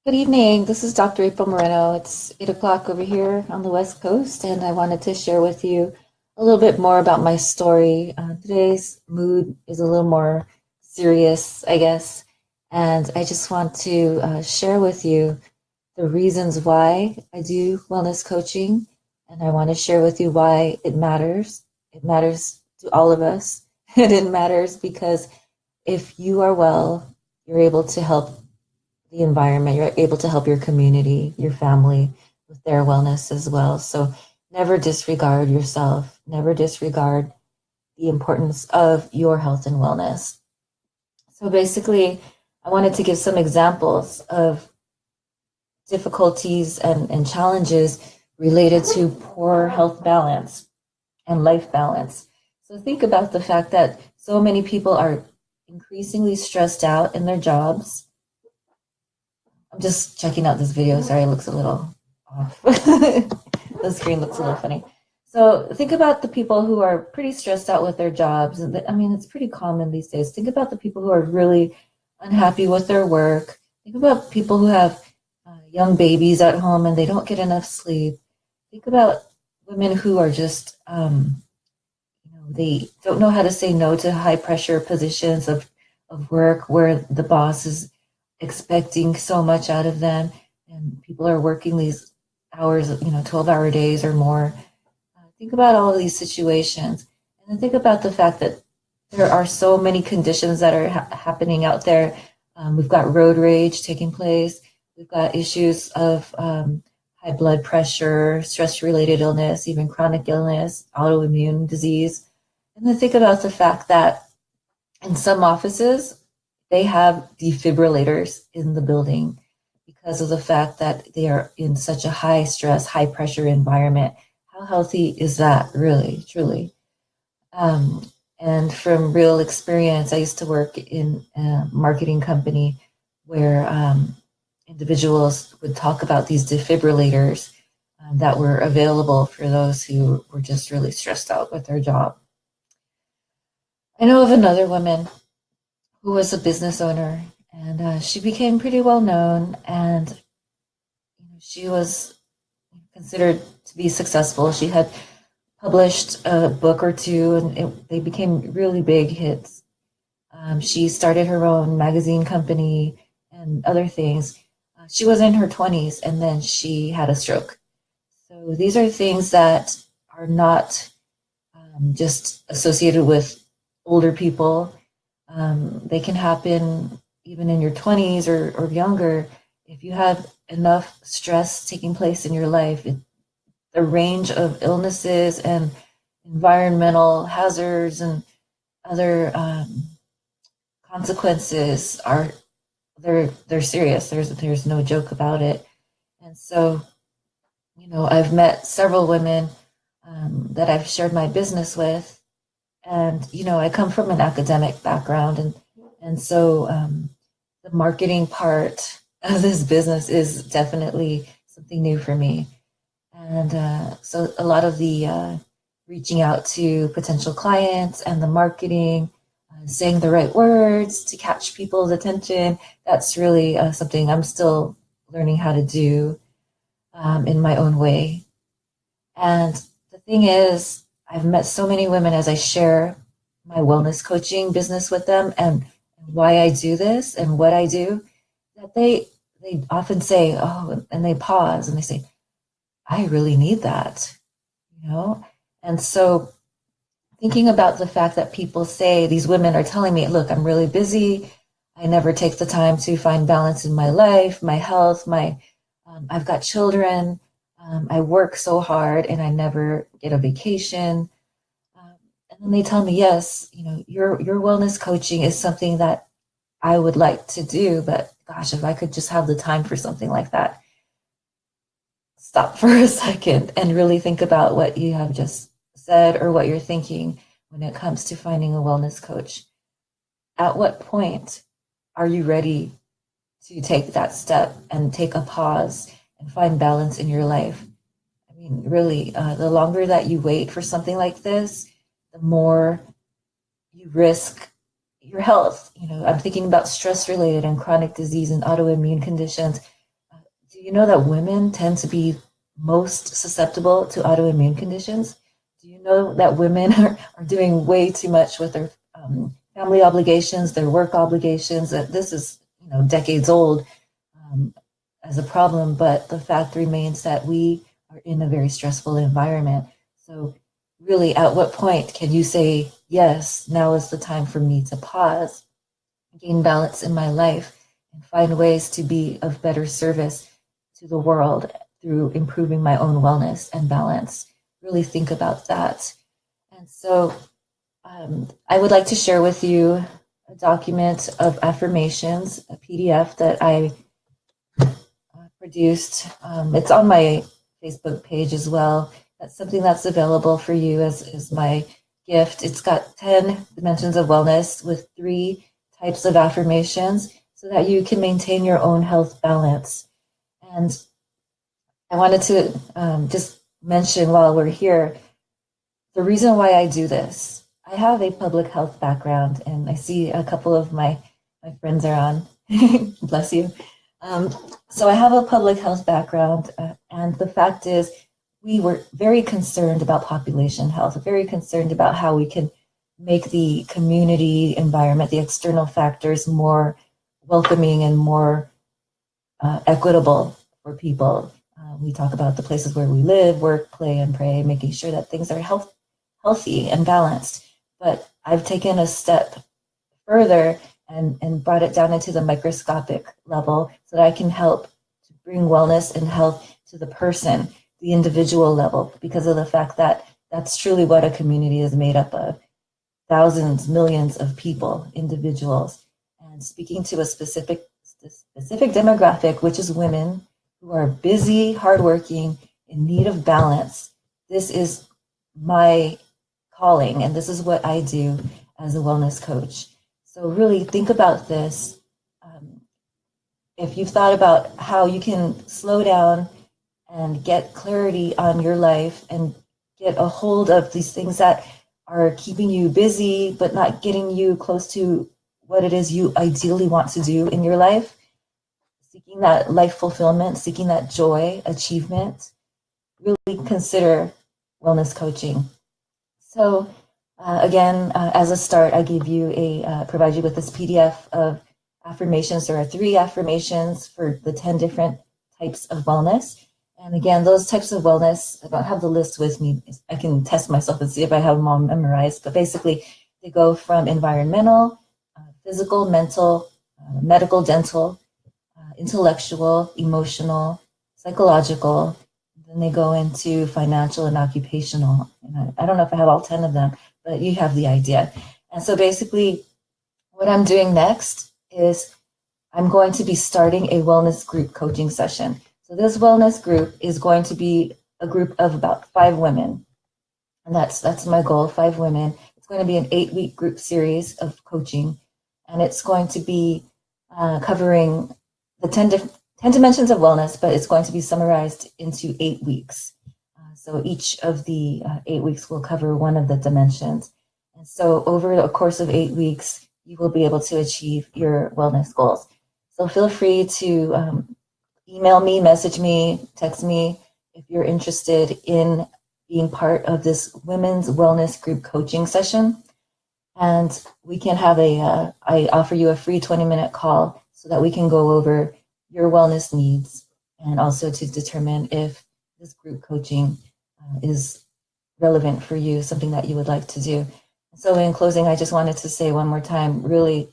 Good evening. This is Dr. April Moreno. It's 8 o'clock over here on the West Coast, and I wanted to share with you a little bit more about my story. Today's mood is a little more serious, I guess, and I just want to share with you the reasons why I do wellness coaching, and I want to share with you why it matters. It matters to all of us, and it matters because if you are well, you're able to help the environment, you're able to help your community, your family with their wellness as well. So never disregard yourself, never disregard the importance of your health and wellness. So basically, I wanted to give some examples of difficulties and challenges related to poor health balance and life balance. So think about the fact that so many people are increasingly stressed out in their jobs. I'm just checking out this video. Sorry, it looks a little off. The screen looks a little funny. So think about the people who are pretty stressed out with their jobs. I mean, it's pretty common these days. Think about the people who are really unhappy with their work. Think about people who have young babies at home and they don't get enough sleep. Think about women who are just, they don't know how to say no to high pressure positions of work where the boss is expecting so much out of them and people are working these hours, 12-hour days or more. Think about all of these situations and then think about the fact that there are so many conditions that are happening out there. We've got road rage taking place. We've got issues of high blood pressure, stress-related illness, even chronic illness, autoimmune disease. And then think about the fact that in some offices, they have defibrillators in the building because of the fact that they are in such a high stress, high pressure environment. How healthy is that, really, truly? Um, and from real experience, I used to work in a marketing company where individuals would talk about these defibrillators that were available for those who were just really stressed out with their job. I know of another woman who was a business owner, and she became pretty well known, and she was considered to be successful. She had published a book or two, and they became really big hits. She started her own magazine company and other things. She was in her 20s, and then she had a stroke. So these are things that are not just associated with older people. They can happen even in your 20s or younger. If you have enough stress taking place in your life, the range of illnesses and environmental hazards and other consequences are they're serious. There's no joke about it. And so, I've met several women that I've shared my business with, and I come from an academic background, and so the marketing part of this business is definitely something new for me. And so a lot of the reaching out to potential clients and the marketing, saying the right words to catch people's attention, that's really something I'm still learning how to do in my own way. And the thing is, I've met so many women as I share my wellness coaching business with them and why I do this and what I do, that they often say, oh, and they pause and they say, I really need that, you know? And so thinking about the fact that people say, these women are telling me, look, I'm really busy. I never take the time to find balance in my life, my health, I've got children. I work so hard and I never get a vacation. And then they tell me, yes, your wellness coaching is something that I would like to do, but gosh, if I could just have the time for something like that. Stop for a second and really think about what you have just said or what you're thinking when it comes to finding a wellness coach. At what point are you ready to take that step and take a pause and find balance in your life? I mean, really, the longer that you wait for something like this, the more you risk your health. I'm thinking about stress related and chronic disease and autoimmune conditions. Do you know that women tend to be most susceptible to autoimmune conditions? Do you know that women are doing way too much with their family obligations, their work obligations? That this is, decades old um, as a problem, but the fact remains that we are in a very stressful environment. So, really, at what point can you say, yes, now is the time for me to pause, gain balance in my life, and find ways to be of better service to the world through improving my own wellness and balance? Really think about that. And so, I would like to share with you a document of affirmations, a PDF that I produced. It's on my Facebook page as well. That's something that's available for you as my gift. It's got 10 dimensions of wellness with 3 types of affirmations so that you can maintain your own health balance. And I wanted to just mention while we're here the reason why I do this. I have a public health background, and I see a couple of my friends are on. Bless you. So I have a public health background, and the fact is, we were very concerned about population health, very concerned about how we can make the community environment, the external factors, more welcoming and more equitable for people. We talk about the places where we live, work, play, and pray, making sure that things are healthy and balanced. But I've taken a step further and brought it down into the microscopic level so that I can help to bring wellness and health to the person, the individual level, because of the fact that that's truly what a community is made up of. Thousands, millions of people, individuals, and speaking to a specific demographic, which is women who are busy, hardworking, in need of balance. This is my calling, and this is what I do as a wellness coach. So really think about this. If you've thought about how you can slow down and get clarity on your life and get a hold of these things that are keeping you busy but not getting you close to what it is you ideally want to do in your life, seeking that life fulfillment, seeking that joy, achievement, really consider wellness coaching. So again, as a start, I gave you provide you with this PDF of affirmations. There are 3 affirmations for the 10 different types of wellness. And again, those types of wellness, I don't have the list with me. I can test myself and see if I have them all memorized. But basically, they go from environmental, physical, mental, medical, dental, intellectual, emotional, psychological. Then they go into financial and occupational. And I don't know if I have all 10 of them, but you have the idea. And so basically, what I'm doing next is I'm going to be starting a wellness group coaching session. So this wellness group is going to be a group of about 5 women. And that's my goal, 5 women. It's going to be an 8-week group series of coaching. And it's going to be covering the 10 dimensions of wellness, but it's going to be summarized into 8 weeks. So each of the 8 weeks will cover one of the dimensions. And so over the course of 8 weeks, you will be able to achieve your wellness goals. So feel free to email me, message me, text me if you're interested in being part of this women's wellness group coaching session. And we can have I offer you a free 20-minute call so that we can go over your wellness needs and also to determine if this group coaching is relevant for you, something that you would like to do. So in closing, I just wanted to say one more time, really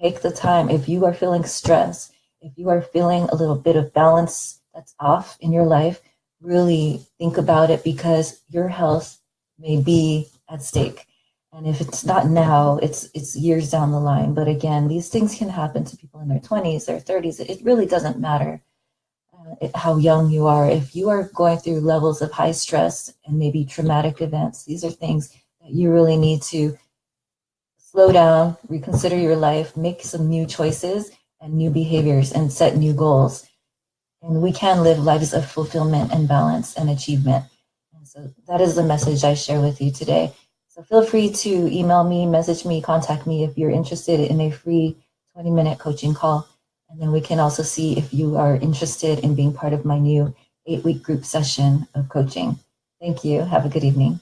take the time. If you are feeling stress, if you are feeling a little bit of balance that's off in your life, really think about it, because your health may be at stake. And if it's not now, it's years down the line. But again, these things can happen to people in their 20s, their 30s. It really doesn't matter how young you are. If you are going through levels of high stress and maybe traumatic events, these are things that you really need to slow down, reconsider your life, make some new choices and new behaviors, and set new goals. And we can live lives of fulfillment and balance and achievement. And so that is the message I share with you today. So feel free to email me, message me, contact me if you're interested in a free 20-minute coaching call. And then we can also see if you are interested in being part of my new 8-week group session of coaching. Thank you. Have a good evening.